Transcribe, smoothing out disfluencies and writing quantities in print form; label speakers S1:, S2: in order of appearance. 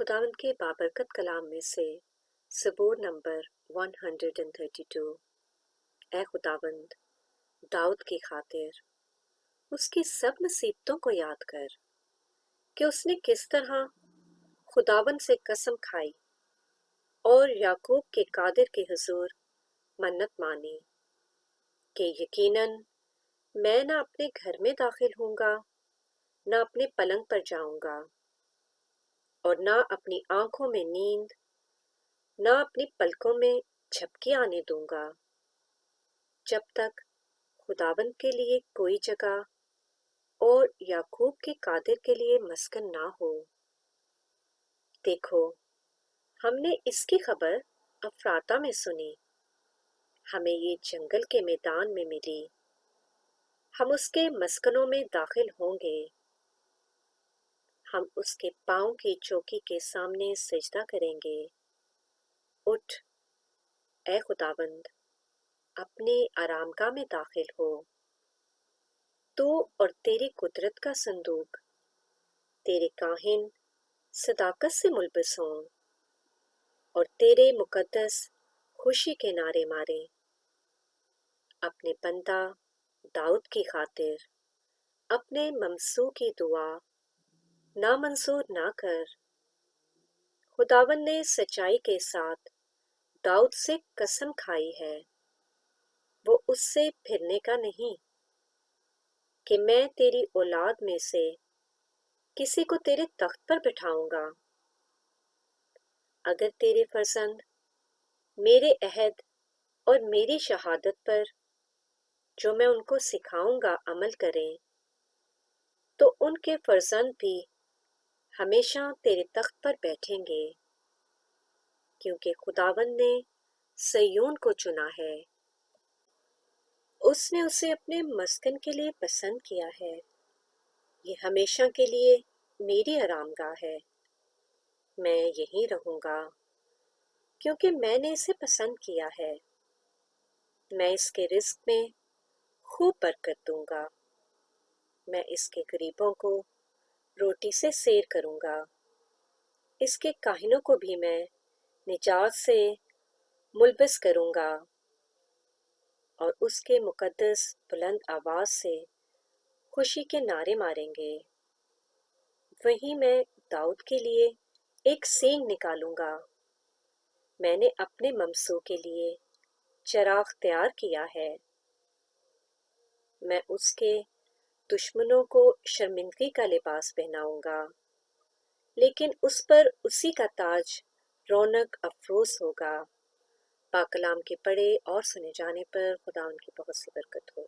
S1: खुदावंद के बाबरकत कलाम में से ज़बूर नंबर 132। ए खुदावंद, दाऊद की खातिर उसकी सब मुसीबतों को याद कर कि उसने किस तरह खुदावंद से कसम खाई और याकूब के कादिर के हुजूर मन्नत मानी कि यकीनन मैं न अपने घर में दाखिल होऊंगा, न अपने पलंग पर जाऊंगा, और न अपनी आंखों में नींद, न अपनी पलकों में झपकी आने दूंगा, जब तक खुदावंद के लिए कोई जगह और याकूब के कादिर के लिए मस्कन ना हो। देखो, हमने इसकी खबर अफराता में सुनी, हमें ये जंगल के मैदान में मिली। हम उसके मस्कनों में दाखिल होंगे, हम उसके पाँव की चौकी के सामने सजदा करेंगे। उठ, ए खुदावंद, अपने आरामगाह में दाखिल हो। तू और तेरी कुदरत का संदूक, तेरे काहिन सदाकत से मुलबिस हों और तेरे मुकद्दस खुशी के नारे मारे। अपने बंदा दाऊद की खातिर अपने ममसू की दुआ नामंजूर ना कर। खुदावंद ने सच्चाई के साथ दाऊद से कसम खाई है, वो उससे फिरने का नहीं, कि मैं तेरी औलाद में से किसी को तेरे तख्त पर बिठाऊंगा। अगर तेरे फर्जंद मेरे अहद और मेरी शहादत पर जो मैं उनको सिखाऊंगा अमल करें, तो उनके फर्जंद भी हमेशा तेरे तख्त पर बैठेंगे, क्योंकि खुदावंद ने सय्योन को चुना है, उसने उसे अपने मस्कन के लिए पसंद किया है। ये हमेशा के लिए मेरी आरामगाह है, मैं यहीं रहूंगा, क्योंकि मैंने इसे पसंद किया है। मैं इसके रिज्क में खूब बरकत दूंगा, मैं इसके गरीबों को रोटी से सेर करूंगा, इसके काहिनों को भी मैं निजात से मुलबिस करूंगा, और उसके मुकद्दस बुलंद आवाज से खुशी के नारे मारेंगे। वहीं मैं दाऊद के लिए एक सींग निकालूंगा, मैंने अपने ममसू के लिए चराग तैयार किया है। मैं उसके दुश्मनों को शर्मिंदगी का लिबास पहनाऊंगा, लेकिन उस पर उसी का ताज रौनक अफरोज होगा। पाकलाम के पढ़े और सुने जाने पर खुदा उनकी बहुत सी बरकत हो।